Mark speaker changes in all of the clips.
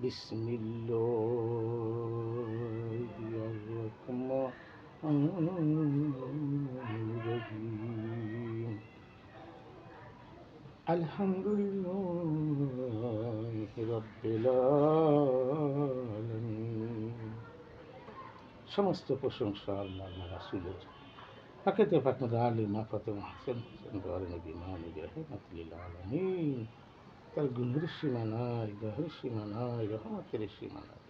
Speaker 1: বিসমিল্লাহির রহমানির রহিম। আলহামদুলিল্লাহি রাব্বিল আলামিন। সমস্ত প্রশংসা আল্লাহ রাসূলের। ফাকেতে ফাকমুদ আলী মা ফাতেমা হাসান হোসেন দোয়ারে নবী মাহমুদ রহমাতুল আলামিন। তার গুণের সীমা নাই, দহের সীমা নাই, রহমতের সীমা নাই।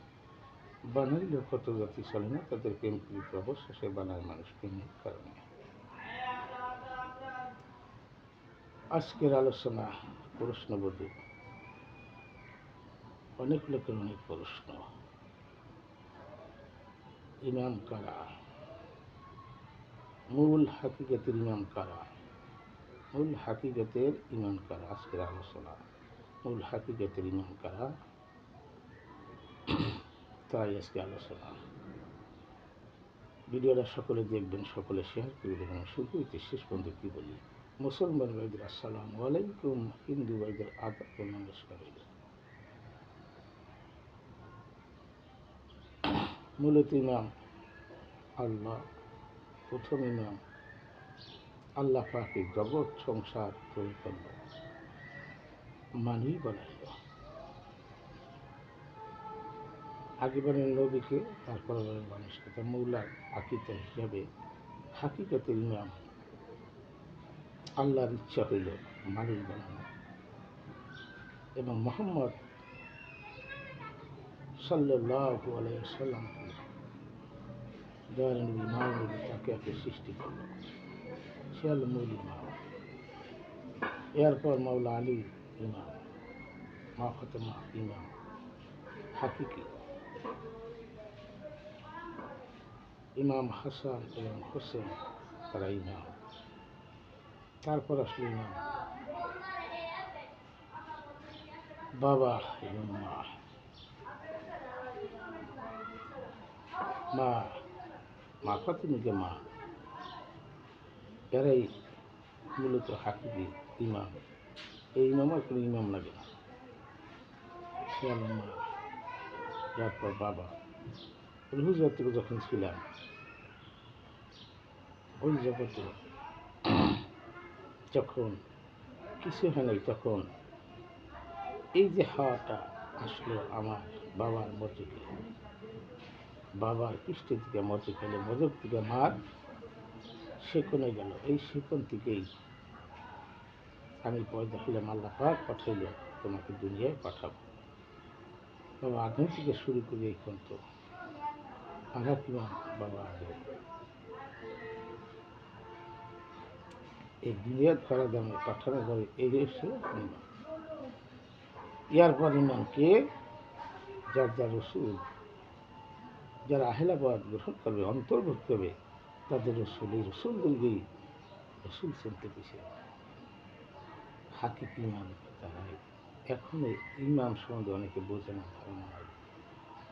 Speaker 1: বানাইল কত জাতি চলে না তাদের প্রেম প্রীত, অবশেষে বানায় মানুষ প্রেমের কারণে। আজকের আলোচনা প্রশ্নবোধক। অনেক লোকের অনেক প্রশ্ন। ইমাম কারা? মূল হাকিগতের ইমাম কারা? মূল হাকিগতের ইমাম কারা? আজকের আলোচনা মূল হাকিগতের ইমাম কারা, তাই আজকে আলোচনা। ভিডিওটা সকলে দেখবেন, সকলে শেয়ার করে দেবেন। শুরু হইতে শেষ পর্যন্ত কি বলি? মুসলমান ভাইদের আসসালামু আলাইকুম, হিন্দু ভাইদের আদাব ও নমস্কার হইল। মূলত ইমাম আল্লাহ। প্রথম ইমাম আল্লাহ পাকে জগৎ সংসার তৈরি করল, মানুষ বানাইল। আগে বানাল নবীকে, তারপরে বানাল মানুষকে। তার মৌলার আকিদা হিসাবে হাকিকতের ইমাম আল্লাহর ইচ্ছা হইল মানুষ বানানো, এবং মুহাম্মদ সাল্লাল্লাহু আলাইহি ওয়াসাল্লামকে দয়ার নবী মাহমুদ তাকে একে সৃষ্টি করল। সে হল মূল ইমাম। এরপর মাওলা আলী ইমাম, মা ফাতেমা ইমাম হাকিকি, ইমাম হাসান এবং হোসেন তারা ইমাম। তারপর আসলে ইমাম বাবা এবং মা। মা মা ফাতেমাকে মা, এরাই মূলত হাকিকি ইমাম। এই ইমাম আর কোনো ইমাম লাগে না, সে হল মা। এরপর বাবা। হুজুর যখন ছিলাম ওই জগতে, যখন কিছু হয় নাই, তখন এই যে হাওয়াটা আসলো আমার বাবার মজুকে, বাবার পৃষ্ঠের দিকে মজু খেলে, মজুর থেকে মার সেকনে গেল। এই সেকন থেকেই আমি পয়দা হইলাম। আল্লাহ পাক পাঠাইল তোমাকে দুনিয়ায় পাঠাবো। বাবা আদম থেকে শুরু করে এই পর্যন্ত আর এক ইমাম বাবা আদম। এই দুনিয়ার করা দামে পাঠানো যাবে, এই হচ্ছে ইমাম। ইয়ার পর ইমামকে যার যার রসুল, যারা আহলাবাদ গ্রহণ করবে, অন্তর্ভুক্ত হবে, তাদের রসুল, এই রসুলগুলি রসুল চিনতে পেয়েছে হাকিক ইমাম তারাই। এখন ইমাম সম্বন্ধে অনেকে বোঝে না, ধারণা নাই।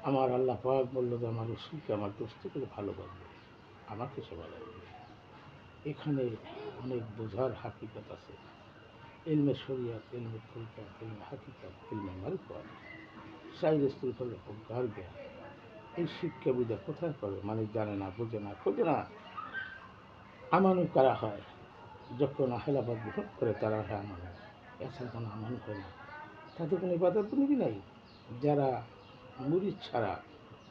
Speaker 1: আমার আল্লাহ পাক বলল যে আমার রসুলকে আমার দোস্ত করে ভালোবাসবে, আমাকে সে ভালোবাসবে। এখানে অনেক বোঝার হাকিকত আছে। ইলমে শরিয়ত, ইলমে তরিকত, ইলমে হাকিকত, ইলমে মারিফত, সাইরস্তুল হল অজ্ঞার জ্ঞান। এই শিক্ষা বুঝা কোথায় করে? মানুষ জানে না, বোঝে না, খোঁজে না। আমানু কারা হয়? যখন আহলাবাদ গ্রহণ করে তারা হয় আমানু, এছাড়া কোনো আমানু হয় না। তাদের কোনো ইবাদত বন্দেগী নাই। যারা মুরিদ ছাড়া,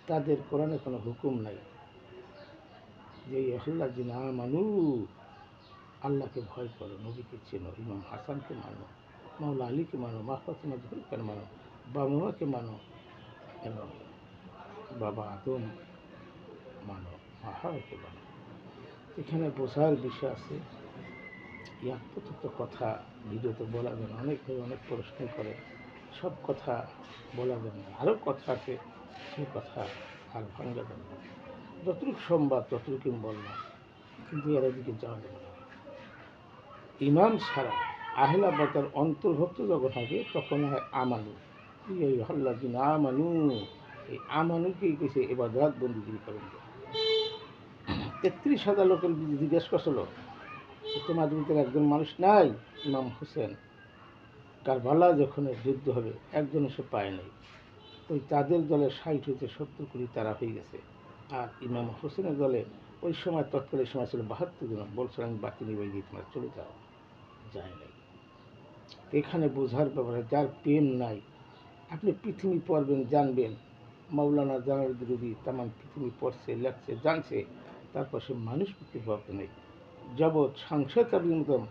Speaker 1: তাদের কোরআনে কোনো হুকুম নাই যে আল্লাহ জিনা আমানু, আল্লাহকে ভয় করো, নবীকে চেনো, ইমাম হাসানকে মানো, মাওলা আলীকে মানো, মা ফাতেমা জহরাকে মানো, বাবা মাকে মানো, এবং বাবা আদম মানো, মা হাওয়াকে মানো। এখানে বোঝার বিষয় আছে। এত কথা ভিডিওতে বলা যায় না। অনেক ভাই অনেক প্রশ্ন করে, সব কথা বলা যায় না। আরও কথা আছে, সেই কথা আর ভাঙা যাবে না। যতটুকু সম্বাদ ততটুকু বললাম, কিন্তু এর দিকে যাওয়া যাবে না। ইমাম ছাড়া আহলাবাদের অন্তর্ভুক্ত যখন হবে, তখন হয় আমানু। এই হল্লা দিন আমানু, এই আমানুকেই কেছে এবার রাত বন্দিগিরি করেন। 33,000 লোকের জিজ্ঞেস করছিল, তোমাদের ভিতরে একজন মানুষ নাই? ইমাম হোসেন কারবালা যখন যুদ্ধ হবে, একজন এসে পায় নাই। ওই তাদের দলে 60 হইতে 70 কোটি তারা হয়ে গেছে। আর ইমাম হোসেনের দলে ওই সময় তৎকালীন সময় ছিল 72 জন। বলছিল আমি বাতি নিবাই দিয়ে তোমরা চলে যাও, যায় নাই। এখানে বোঝার ব্যাপারে যার প্রেম নাই, আপনি পৃথিবী পড়বেন জানবেন, মৌলানা জানার বিরোধী তেমন পৃথিবী পড়ছে লেখছে জানছে, তারপর সে মানুষ প্রতিভাব নেই। যাবৎ সংসদ মতন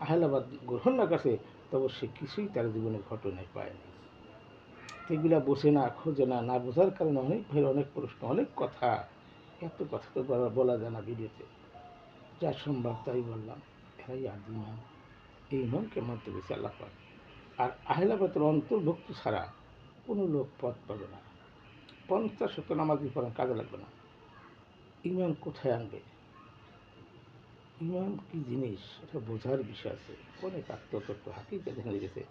Speaker 1: আহলাবাদ গ্রহণ না করছে, তবে সে কিছুই তার জীবনে ঘটনায় পায়নি। এগুলা বোঝে না, খোঁজে না, না বোঝার কারণে অনেক ভাইয়ের অনেক প্রশ্ন, অনেক কথা। এত কথা তো বলা যায় না ভিডিওতে, যা সম্ভব তাই বললাম। এরাই আদি ইমাম, এই ইমামকে মানতে গেছে আল্লাহ পাক। আর আহলাবাদের অন্তর্ভুক্ত ছাড়া কোনো লোক পথ পাবে না। 50 নামাজি পড়ার কাজে লাগবে না। ইমাম কোথায় আনবে? ইমাম কি জিনিস এটা বোঝার বিষয় আছে। অনেক আত্মতত্ত্ব হাকিকত এখানে গেছে।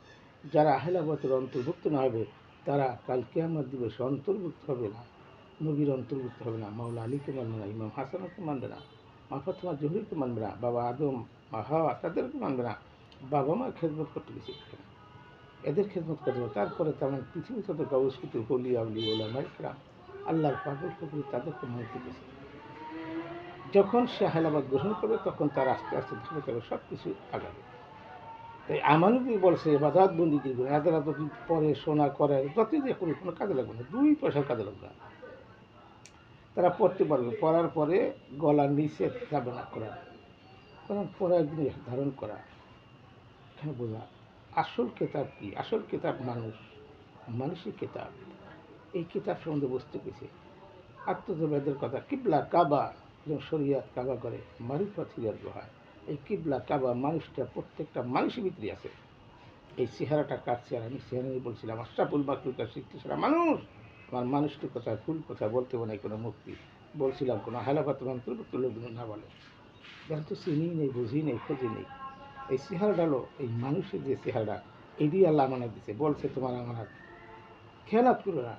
Speaker 1: যারা আহলাবাদের অন্তর্ভুক্ত না হবে, তারা কাল কিয়ামত দিবসে অন্তর্ভুক্ত হবে না, নবীর অন্তর্ভুক্ত হবে না, মাওলা আলীকে মানবে না, ইমাম হাসানকে মানবে না, মা ফাতেমা জোহরিকে মানবে না, বাবা আদম মা হাওয়া তাদেরকে মানবে না। বাবা মা খেদমত করতে গেছে, এদের খেদমত করতে হবে। তারপরে তেমন পৃথিবীতে তো গাউসকুতু হলি আউলি ওলামায়ে কেরাম আল্লাহর পাগল ফকির তাদেরকে মানতে গেছে। যখন সে আহলাবাদ গ্রহণ করবে, তখন তার আস্তে আস্তে ধাপে ধাপে সব কিছু আগাবে। তাই আমানুদ্দিন বলছে বাজাত বন্দি দিবে, এদের এত পরে শোনা করে যতই যে কোনো কাজে লাগবে না, 2 পয়সার কাজে লাগবে না। তারা পড়তে পারবে, পড়ার পরে গলার নিচে যাবে না কোরআন। কোরআন পড়া একদিন ধারণ করা, এখানে বোঝা আসল কেতাব কি। আসল কেতাব মানুষ, মানুষই কেতাব। এই কিতাব সম্বন্ধে বুঝতে পেরেছে। আত্মজবেদের কথা, কিবলা কাবা যেমন শরিয়াত কাবা করে, মারিফত হিরার গুহা। এই কিবলা কাবা মানুষটা প্রত্যেকটা মানুষের ভিতরে আছে। এই চেহারাটা কার চেহারা? আমি চেহারা নিয়ে বলছিলাম আশরাফুল মাখলুকাত সৃষ্টি ছাড়া মানুষ। আমার মানুষটির কথা ফুল কথা বলতে মনে কোনো মুক্তি বলছিলাম, কোনো হালাফাতের অন্তর্ভুক্ত লোকজন না বলে, যারা তো চিনি নেই, বুঝি নেই, খোঁজি নেই। এই চেহারাটা হলো এই মানুষের যে চেহারাটা, এটি আল্লাহ আমানত দিচ্ছে। বলছে তোমার আমানত খেয়ালাত করো না,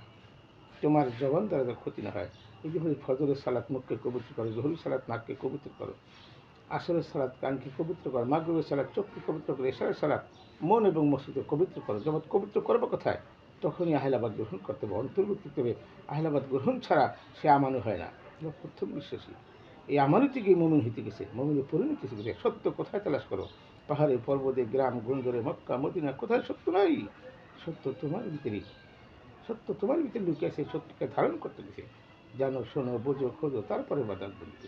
Speaker 1: তোমার জবান দ্বারা ক্ষতি না হয়। এই যে ফজরের সালাত মুখকে পবিত্র করো, জহুরি সালাত নাককে পবিত্র করো, আসরের সালাত কানকে পবিত্র করো, মাগরিবের সালাত চোখকে পবিত্র করো, এশারের সালাত মন এবং মস্তিষ্ক পবিত্র করো। যখন পবিত্র করবো কোথায়? তখনই আহলাবাদ গ্রহণ করতে হবে, অন্তর্ভুক্ত করতে হবে। আহলাবাদ গ্রহণ ছাড়া সে আমানু হয় না। প্রথম বিশ্বাসী এই আমানু থেকেই মমিন হইতে গেছে, মমিনের পরিণতি হতে গেছে। সত্য কোথায় তালাশ করো? পাহাড়ে পর্বতে গ্রাম গঞ্জরে মক্কা মদিনা, কোথায় সত্য নাই? সত্য তোমার ভিতরেই, সত্য তোমার ভিতরে লুকে আছে, সত্যকে ধারণ করতে গেছে। জানো, শোনো, বোঝো, খোঁজো, তারপরে বাদাল বলতে।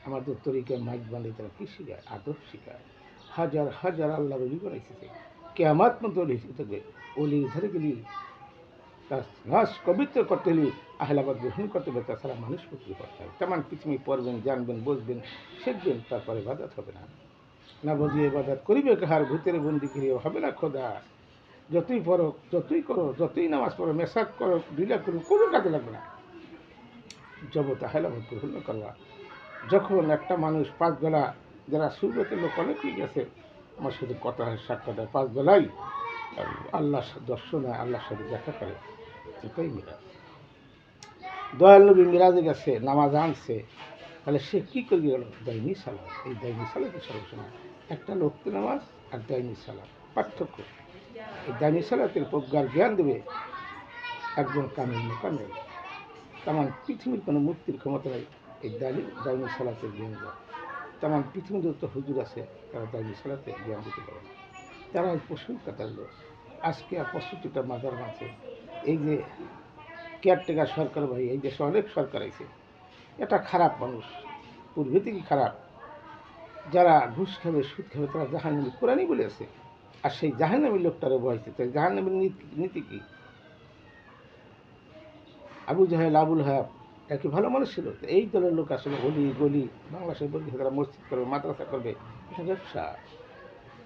Speaker 1: আমাদের তরিকায় মাইক বানিয়ে তারা কি শিখায়? আদব শিখায়। হাজার হাজার আল্লাহর অলি বানাইছে, কেয়ামাত মতো অলি থাকবে। অলির ধারে গেলি তার নাশ পবিত্র করতে হলে আহলাবাদ গ্রহণ করতে হবে, তাছাড়া মানুষ পবিত্র করতে হবে। তেমন পৃথিবী পড়বেন, জানবেন, বুঝবেন, শিখবেন, তারপরে বাদাত হবে না। না বুঝিয়ে বাদাত করিবে কাহার, ভূতের বন্দি করিয়ে হবে না খোদা। যতই পড়ো, যতই করো, যতই নামাজ পড়ো, মেসাক করো, ঢিলা করো, কোনো কাজে লাগবে না। জগৎ আহলাবাদ গ্রহণ করবা। যখন একটা মানুষ 5 বেলা, যারা সুরতের লোক অনেক হয়ে গেছে, আমার সাথে কথা হয়, সাক্ষাৎ হয়, 5 বেলাই আল্লাহর দর্শন হয়, আল্লাহর সাথে দেখা করে, এটাই মিরাজ। দয়াল নবী মিরাজে গেছে, নামাজ আনছে, তাহলে সে কী করে গেল? দাইনি সালাত। এই দাইনি সালাতের সর্বসময় একটা লোকতে নামাজ আর দাইনি সালাত পার্থক্য। এই দাইনি সালাতের প্রজ্ঞার জ্ঞান দেবে একজন কামিল মোকামেল। তেমন পৃথিবীর কোনো মুক্তির ক্ষমতা নেই এই দাইনি সালাতের জ্ঞান দেয়। তেমন পৃথিবীর যত হুজুর আছে, তারা দাইনি সালাতের জ্ঞান দিতে পারে না। তারা এই পশুর কাতার লোক। আজকে আর 65টা মাজার মাঝে এই যে কেয়ারটেকার সরকার, ভাই এই দেশে অনেক সরকার আছে, এটা খারাপ মানুষ, পূর্বে থেকে খারাপ। যারা ঘুষ খাবে, সুদ খাবে, তারা জাহান্নামী, কোরআনই বলে আছে। আর সেই জাহান্নামী লোকটারও ভয়ছে। তাই জাহান্নামীর নীতি কি? আবু জাহেল আবুল হায়াব এরা কি ভালো মানুষ ছিল? এই দলের লোক আসলে গলি গলি বাংলাদেশের বলতে তারা মসজিদ করবে, মাদ্রাসা করবে, এটা ব্যবসা।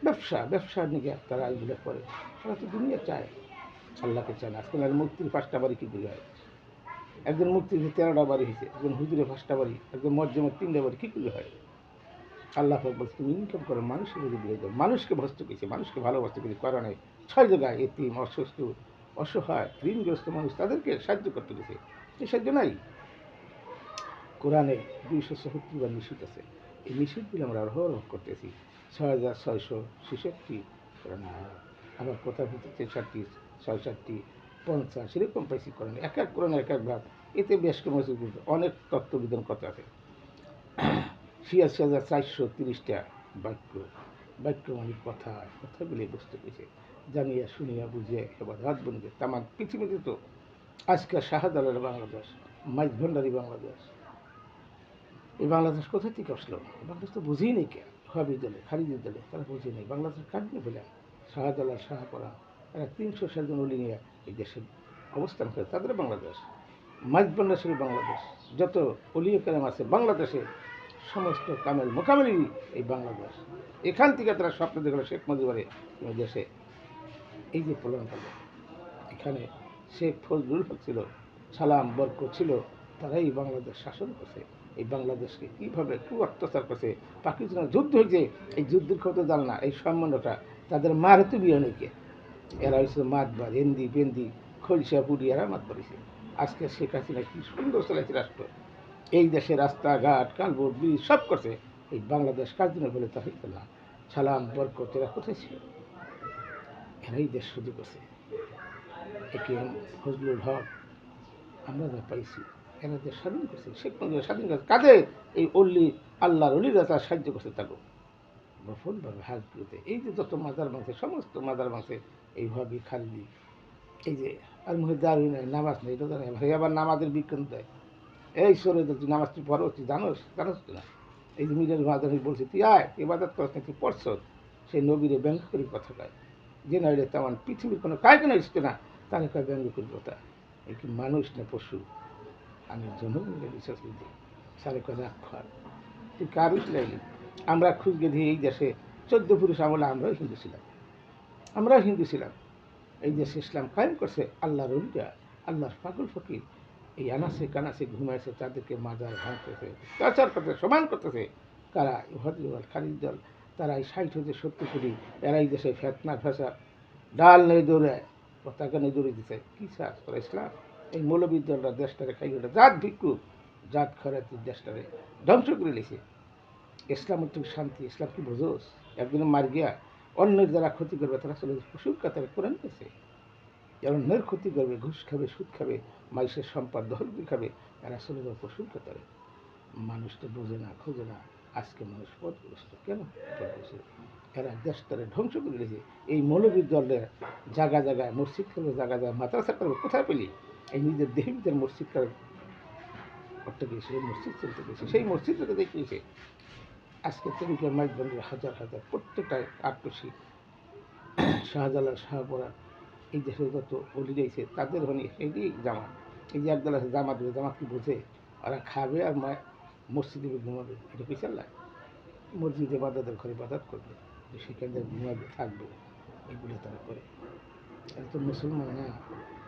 Speaker 1: ব্যবসা ব্যবসার নিকে তারা এইগুলো করে। তারা তো দুনিয়া চায়, আল্লাহকে চায় না। আজকাল আর মুক্তির 5টা বাড়ি কী করে হয়? একজন মুক্তির 13টা বাড়ি হয়েছে, একজন হুজুরে 5টা বাড়ি, একজন মসজিদের 3টা বাড়ি, কী করে হয়? আল্লাহ বলছে তুমি ইনকাম করো, মানুষের বুঝে দিয়ে দাও। মানুষকে ভস্ত করেছে, মানুষকে ভালোবাসতে কিছু করা নেই। 6 জায়গায় এতিম, অসুস্থ, অসহায়, ঋণগ্রস্ত মানুষ, তাদেরকে সাহায্য করতে গেছে। এই সাহায্য নাই। কোরআনে 276 নিষেধ আছে। এই নিষেধগুলো আমরা অহরহ করতেছি। 6666 কোরআন। আবার কোথাও 63, 66, 50 এরকম পাইছি কোরআন, এক এক কোরআন এক এক ভাগ। এতে বেশ কিছু অনেক তত্ত্ববিধান কথা আছে। 86,430টা বাক্য, বাক্য মানে কথা, কথাগুলি বুঝতে পেরেছে, জানিয়া শুনিয়া বুঝিয়া এবার হাত বন্ধে তামাম পৃথিবীতে তো আজকে শাহজালাল বাংলাদেশ, মাইজ ভান্ডারি বাংলাদেশ। এই বাংলাদেশ কোথা থেকে আসলো? বাংলাদেশ তো বুঝেই নেই কে, হাবি দলে খারিজি দলে তারা বুঝে নেই। বাংলাদেশ কাটবে বলে শাহজালাল শাহপরান এরা 300 জন অলি নিয়ে এই দেশে অবস্থান করে, তাদের বাংলাদেশ। মাইজ ভান্ডারি বাংলাদেশ, যত অলিয় কালাম আছে বাংলাদেশে সমস্ত কামেল মোকামেলই এই বাংলাদেশ। এখান থেকে তারা স্বপ্ন দেখলো শেখ মুজিবের দেশে এই যে প্রলয়ন হলো, এখানে শেখ ফজলুল হক ছিল, সালাম বরক ছিল, তারাই বাংলাদেশ শাসন করছে। এই বাংলাদেশকে কীভাবে খুব অত্যাচার করছে, পাকিস্তানের যুদ্ধ হয়েছে, এই যুদ্ধের কথা জান না, এই সম্মানটা তাদের মার তো বিয়ে অনেকে, এরা হয়েছে মাতবার হেন্দি বেন্দি খলসা পুরি, এরা মাত বাড়িছে। আজকে শেখ হাসিনা কি সুন্দর চালাইছে রাষ্ট্র, এই দেশে রাস্তাঘাট কালবোর্ড ব্রিজ সব করছে। এই বাংলাদেশ কার জন্য বলে তা হইতে না। সালাম বরকত এরা কোথায় ছিল? এরাই দেশ শুরু করছে। একে ফজলুল হক আমরা যা পাইছি, এরা দেশ স্বাধীন করছে, শেখ মুজিব স্বাধীন করছে। কাদের? এই অল্লি আল্লাহর অলিরা তার সাহায্য করছে, তাকে গোপনভাবে হাজগুলোতে এই যে যত মাজার ভাঙছে, সমস্ত মাজার ভাঙছে এইভাবে খারিজি। এই যে আর মহিদার নামাজ নেই, রোজা নেই, ভাই আবার নামাজের বিজ্ঞান দেয়। এই সরে তুই নামাজ তুই পড়ো, তুই জানোস জানোস না? এই যে মিডিয়ার মাঝে বলছি তুই আয় ইবাদত করছ না, তুই পড়ছ, সেই নবীরে ব্যঙ্গ করি কথা কয়, যে নইলে তেমন পৃথিবীর কোনো কায়কে নইছে না, তাহলে কয় ব্যঙ্গ করি কথা। এই কি মানুষ না পশু? আমি জনগণকে বিশ্বাস করি সারে কয় রাখ খর, তুই কারুস লাগলি। আমরা খুঁজ গেছি এই দেশে 14 পুরুষ আমলে আমরাও হিন্দু ছিলাম, আমরাও হিন্দু ছিলাম। এই দেশে ইসলাম কায়েম করছে আল্লাহর অলিরা, আল্লাহর পাগল ফকির এই আনাসে কানাসে ঘুমাইছে, তাদেরকে মাজার ভাঙতেছে, প্রচার করতেছে, সমান করতেছে। কারা? হজরত খালিদ দল, তারা এই 60 হতে 70 কোটি, এরাই দেশে ফেতনা ফেসা ডাল নেই দৌড়ে, পতাকা নেই দৌড়ে দিচ্ছে। কী চাষ করে ইসলাম? এই মৌলবীর দলরা দেশটারে খাই ওঠে, জাত ভিক্ষু জাত খরাতি দেশটারে ধ্বংস করে লেছে। ইসলাম হচ্ছে শান্তি, ইসলাম কি বোঝোস? একদিনে মার গিয়া অন্যের যারা ক্ষতি করবে তারা চলে পশুর কাতারে কোরআন গেছে, অন্যের ক্ষতি করবে, ঘুষ খাবে, সুদ খাবে, মানুষের সম্পদ দখল করে খাবে, এরা চলে যাবে পশুর কাতারে। মানুষ তো বোঝে না, খোঁজে না। আজকে মানুষ পথগ্রস্ত। কেন পথগ্রস্ত? এরা দেশটারে ধ্বংস করে দিয়েছে। এই মৌলবীর দলের জায়গা জায়গায় মসজিদ করবে, জায়গা জায়গায় মাদ্রাসা করবে, কোথায় পেলি? এই নিজের দেহের মসজিদ করতে গিয়েছে, এই মসজিদ চলতে গেছে, সেই মসজিদ থেকে দেখিয়েছে। আজকে তরিকার মাইজবন্ডের হাজার হাজার প্রত্যেকটাই আটটসি শাহজালাল শাহপরান এই দেশে যত অলি রয়েছে তাদের হনি এই জামাত। এই যে একদল আছে জামাত দেবে, জামাত কি বোঝে? ওরা খাবে আর মসজিদে ঘুমাবে, এটা কি চাল্লায়? মসজিদে বাদাদের ঘরে বাদাত করবে, সেখানে ঘুমাবে থাকবে, এগুলো তারা করে। এরা তো মুসলমান না,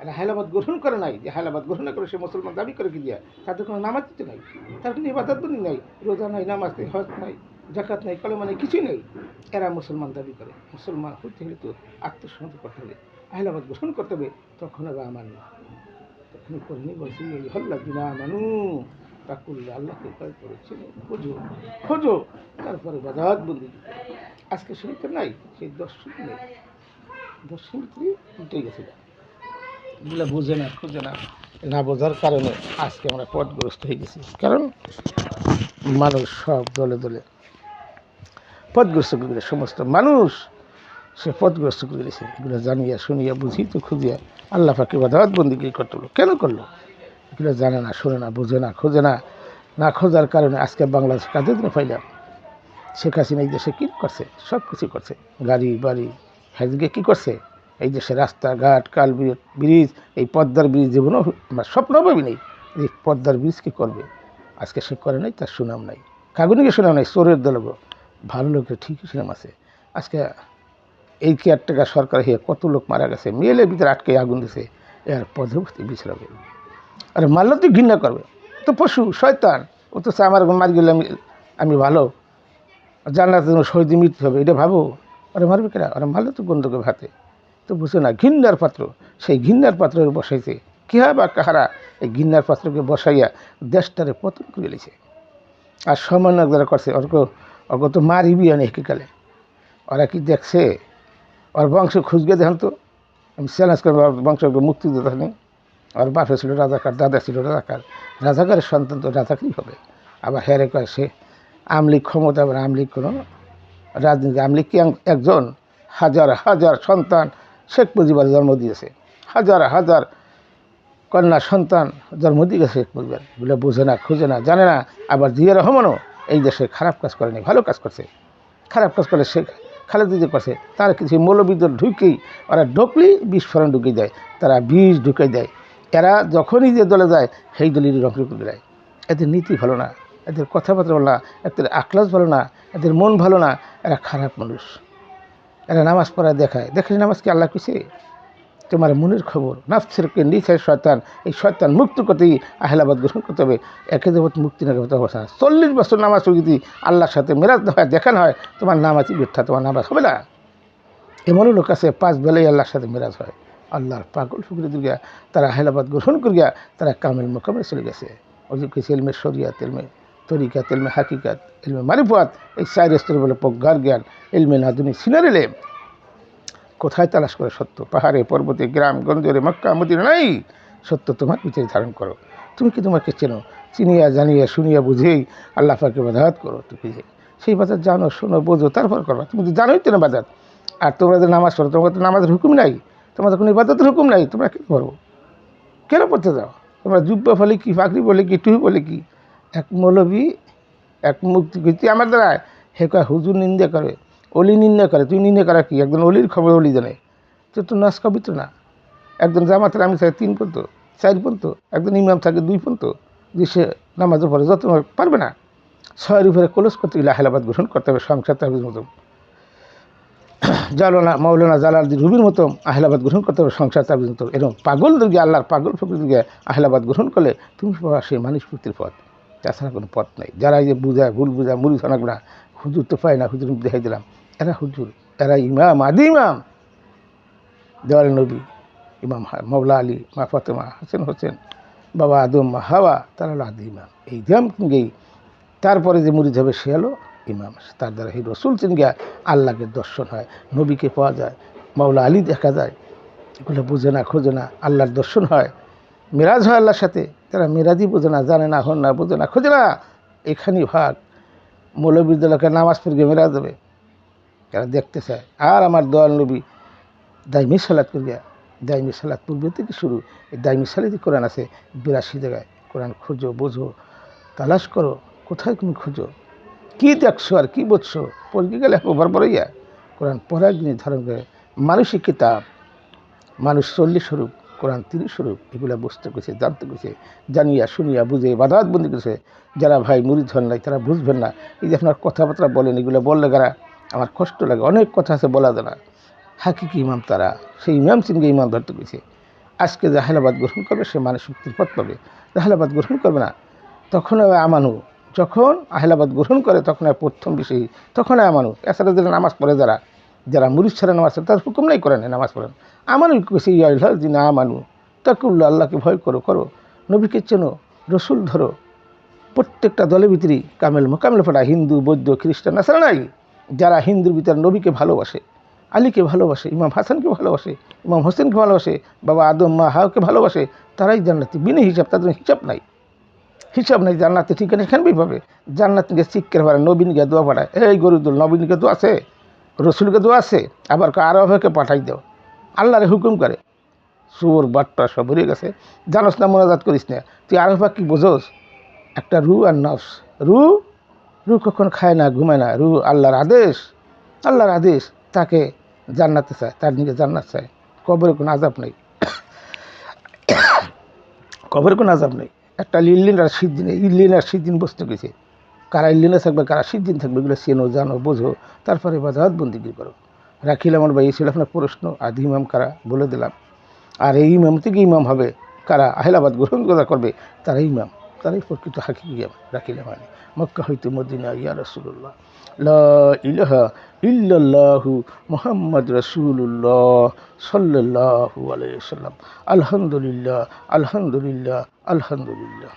Speaker 1: এরা হায়লাবাদ গ্রহণ করে নাই। যে হায়লাবাদ গ্রহণ করে সে মুসলমান দাবি করে কি দিয়া? তাদের কোনো নামাজ দিতে নাই, তার কোনো ইবাদত বনি নাই, রোজা নাই, নামাজ নেই, হজ নাই, জাকাত নাই, কলেমা নেই, কিছুই নেই। এরা মুসলমান দাবি করে। মুসলমান হইতে হলে তো আত্মসমর্পণ করতে হবে, আহলাবাদ গ্রহণ করতে হবে, তখন হবে আমার না। তখন করিনি বলছি এই হল্লা বিনা মানু তা করলে আল্লাহকে ভয় করেছে, খোঁজো খোঁজো, তারপরে বাজাত বন্দি। আজকে শুনতে নাই, সেই দর্শন নেই, দর্শন উল্টে গেছিল। এগুলো বোঝে না, খুঁজে না, না বোঝার কারণে আজকে আমরা পথগ্রস্ত হয়ে গেছি। কারণ মানুষ সব দলে দলে পথগ্রস্ত করে দিলে, সমস্ত মানুষ সে পথগ্রস্ত করে দিয়েছে। এগুলো জানিয়া শুনিয়া বুঝি তো খুঁজিয়া আল্লাহ পাকে বাধাত বন্দি করতে হলো। কেন করলো? এগুলো জানে না, শোনে না, বোঝে না, খোঁজে না। না খোঁজার কারণে আজকে বাংলাদেশ কাদের দিনে পাইলাম। শেখ হাসিনা এই দেশে কী করছে? সব কিছু করছে, গাড়ি বাড়ি হ্যাজগে কী করছে? এই দেশে রাস্তাঘাট কাল ব্রিজ, এই পদ্মার ব্রিজ জীবনও আমার স্বপ্ন ভাবি নেই। এই পদ্মার ব্রিজ কী করবে? আজকে সে করে নাই, তার সুনাম নাই, কাগুনিকে সুনাম নাই। চোরের দলগ, ভালো লোকের ঠিকই সুনাম আছে। আজকে এই কেয়ারটেকার সরকার হয়ে কত লোক মারা গেছে, মেয়েলের ভিতরে আটকে আগুন দিছে, এর পদভক্তি বিছড়াবে। আরে মারলে তো ঘৃণা করবে, তো পশু শয়তান, ও তো আমার মারি গেলে আমি ভালো, জান্নাতে শহীদ মৃত্যু হবে, এটা ভাবো। আরে মারবে কেনা? আরে মারলে তো গন্ধকে ভাতে, তো বুঝো না ঘৃণার পাত্র। সেই ঘৃণার পাত্রের বসাইছে কে বা কাহারা? এই ঘৃণার পাত্রকে বসাইয়া দেশটারে পতন করে গেছে। আর সামান্য যারা করছে অর্ক তো মারিবি অনেক কালে। ওরা কি দেখছে? ওর বংশ খুঁজবে দেখেন তো, আমি চ্যালেঞ্জ করবো বংশকে মুক্তিযোদ্ধা নেই। আর বাপে ছিল রাজাকার, দাদা ছিল রাজাকার, রাজাকারের সন্তান তো রাজাকারই হবে। আবার হেরে কয় সে আমলিগ ক্ষমতা, আবার আমলিগ কোনো রাজনীতি, আমলিগ কি একজন? হাজার হাজার সন্তান শেখ মুজিবার জন্ম দিয়েছে, হাজার হাজার কন্যা সন্তান জন্ম দিয়ে গেছে শেখ মুজিবার। এগুলো বোঝে না, খুঁজে না, জানে না। আবার জিয়া রহমানও এই দেশে খারাপ কাজ করেনি, ভালো কাজ করছে। খারাপ কাজ করে শেখ খালেদা যে করছে, তার কিছু মৌলবীদের ঢুকেই ওরা ঢুকলেই বিস্ফোরণ ঢুকে যায়, তারা বিষ ঢুকে দেয়। এরা যখনই যে দলে যায় সেই দলেরই রং করে দেয়। এদের নীতি ভালো না, এদের কথাবার্তা ভালো না, এদের আখলাস ভালো না, এদের মন ভালো না, এরা খারাপ মানুষ। এরা নামাজ পড়ায় দেখায়, দেখে নামাজ কি আল্লাহ কিসে? তোমার মনের খবর, নাফসেরকে নিচে শয়তান, এই শয়তান মুক্ত করতেই আহলাবাদ গ্রহণ করতে হবে। একে দেবত মুক্তি না করতে হবে। 40 বছর নামাজ যদি আল্লাহর সাথে মেরাজ হয়, দেখানো হয়, তোমার নামাজই ব্যর্থ, তোমার নামাজ হবে না। এমনও লোক আছে 5 বেলায় আল্লাহর সাথে মেরাজ হয়। আল্লাহর পাগল ফকরি দুর্গা তারা আহলাবাদ গ্রহণ করিয়া তারা কামেল মোকামে চলে গেছে। ওই যে কিছু এলমে শরিয়াত, এলমে তরিকাত, এলমে হাকিকাত, এলমে মারিফাত, এই 4 স্তর বলে প্রজ্ঞার জ্ঞান, এলমে নাদুনি সিনার এলেম। কোথায় তালাশ করে সত্য? পাহাড়ে, পর্বতে, গ্রাম গঞ্জরে, মক্কা মদিনা নাই। সত্য তোমার ভিতরে ধারণ করো। তুমি কি তোমাকে চেনো? চিনিয়া জানিয়া শুনিয়া বুঝেই আল্লাহ পাকে বাধাত করো। তুমি সেই বাজার জানো, শোনো, বোঝো, তারপর করবা। তুমি তো জানোই তো না বাজার। আর তোমরা যে নামাজ পড়ো, তোমাদের তো নামাজের হুকুম নাই, তোমাদের কোনো ইবাদতের হুকুম নাই, তোমরা কী করো? কেন পড়তে যাও? তোমরা জুব্বা বলে কি, পাগড়ি বলে কি, টুপি বলে কি? এক মৌলবী, এক মুক্তি তুই আমার দ্বারা হে কয় হুজুর নিন্দা করে, অলি নিন্দা করে। তুই নিন্দা করা কি? একজন অলির খবর অলি জানে, তুই তো নাচ কবিত্র না। একজন জামাতের আমি থাকে 3 পর্যন্ত, 4 পর্যন্ত, একজন ইমাম থাকে 2 পর্যন্ত, যে সে নামাজের পরে যত পারবে না। 6-এর উপরে কলস করতে গেলে আহলাবাদ গ্রহণ করতে হবে। সংসার তাবির মতো মৌলানা জালালউদ্দিন রুবির মতো আহলাবাদ গ্রহণ করতে হবে। সংসার তাবির মতো এরকম পাগল দিকে, আল্লাহর পাগল ফকির দিকে আহলাবাদ গ্রহণ করলে তুমি পাবা সেই মানুষ মুক্তির পথ। তাছাড়া কোনো পথ নাই। যারা এই যে বুঝায়, ভুল বুঝায়, মুড়ি ছানাক না, হুজুর তো পায় না, হুজুর দেখাই দিলাম, এরা হুজুর, এরা ইমাম, আদি ইমাম, দেওয়াল নবী, ইমাম মৌলা আলী, মা ফাতেমা, হাসান হোসেন, বাবা আদম, মা হাওয়া, তারা হলো আদি ইমাম। এই ইমাম গেই তারপরে যে মুরিদ হবে সে হলো ইমাম। তার দ্বারা এই রসুল চিনগা আল্লাহকে দর্শন হয়, নবীকে পাওয়া যায়, মাওলা আলী দেখা যায়। এগুলো বুঝে না, খোঁজে না, আল্লাহর দর্শন হয়, মেরাজ হয় আল্লাহর সাথে। তারা মেরাজই বোঝে না, জানে না, হন না, বোঝে না, খোঁজে না। এখানেই ভাগ। মৌলবীদের নামাজ পড়ে গিয়ে মেরাজ হবে, তারা দেখতে চায়। আর আমার দয়াল নবী দাইমি সালাত করিয়া, দাইমি সালাত পূর্বে থেকে শুরু, এই দাইমি সালাতই কোরআন আছে 82 জায়গায়। কোরআন খোঁজো, বোঝো, তালাশ করো, কোথায় তুমি খোঁজো, কী দেখছো আর কী বুঝছো? পড়তে গেলে ওভার পড়াইয়া কোরআন পড়ার জিনিস ধারণ করে। মানুষই কিতাব, মানুষ 40 স্বরূপ, কোরআন 30 স্বরূপ। এগুলো বুঝতে গেছে, জানতে গেছে, জানিয়া শুনিয়া বুঝে বাদাত বন্দি করেছে। যারা ভাই মুরিদ হন নাই তারা বুঝবেন না। এই যে আপনার কথাবার্তা বলেন, এগুলো বললে গারা আমার কষ্ট লাগে। অনেক কথা আছে বলা যায় না। হাকিকি ইমাম তারা, সেই ইমাম চিনকে ইমাম ধরতে গেছে। আজকে যে আহলাবাদ গ্রহণ করবে সে মানুষ মুক্তির পথ পাবে। আহলাবাদ গ্রহণ করবে না, তখন আমানু। যখন আহলাবাদ গ্রহণ করে তখন প্রথম বিষয়, তখন আমানু। এছাড়া যারা নামাজ পড়ে, যারা মুরিদ ছাড়া নামাজ পড়ে, তার হুকুম নাই করেন নামাজ পড়েন। আমানু কেছে যে না আমানু তাকুল্লা, আল্লাহকে ভয় করো, করো, নবীকে চেনো, রসুল ধরো। প্রত্যেকটা দলের ভিতরেই কামেল মোকামেল পড়া, হিন্দু, বৌদ্ধ, খ্রিস্টান আছে নাই? যারা হিন্দুর ভিতরে নবীকে ভালোবাসে, আলীকে ভালোবাসে, ইমাম হাসানকে ভালোবাসে, ইমাম হোসেনকে ভালোবাসে, বাবা আদম, মা হাওয়াকে ভালোবাসে, তারাই জান্নাতি। বিনা হিসাব, তাদের হিসাব নাই, হিসাব নাই। জান্নাতে ঠিকানা এখানেই পাবে। জান্নাত গিয়ে শিক্ষার পারে, নবীন গিয়ে দোয়া পাঠায়। এই গরুদুল নবীনকে দোয়া আছে, রসুলকে দোয়া আছে, আবার আরবকে পাঠাই দাও। আল্লাহরে হুকুম করে। সুর বাট্টা সব বেরিয়ে গেছে। জানোস না, মোনাজাত করিস না। তুই আরফা কি বোঝোস? একটা রু আর নফস। রু রু কখন খায় না, ঘুমায় না। রু আল্লাহর আদেশ, আল্লাহর আদেশ। তাকে জান্নাতে চায়, তার দিকে জান্নাত চায়। কবরে কোনো আজাব নেই, কবরে কোনো আজাব নেই। একটা লিল্লিন আর সিদ্দিন, ইল্লিন আর সিদ্দিন বসতে গেছে। কারা ইল্লিনে থাকবে, কারা সিদ্দিন থাকবে, এগুলো চেনো, জানো, বোঝো, তারপরে বাজাত বন্দিগি করো। রাখিল আমার ভাই, এই ছিল আপনার প্রশ্ন। আদি ইমাম কারা বলে দিলাম। আর এই ইমাম থেকে ইমাম হবে কারা? আহলাবাদ গ্রহণ করবে তারা ইমাম, তারাই প্রকৃত হাকিকি ইমাম। রাখিলে মানে মক্কা হইতে মদিনা, ইয়া রাসূলুল্লাহ, লা ইলাহা ইল্লাল্লাহু মুহাম্মদ রাসূলুল্লাহ সাল্লাল্লাহু আলাইহি ওয়াসাল্লাম। আলহামদুলিল্লাহ, আলহামদুলিল্লাহ, আলহামদুলিল্লাহ।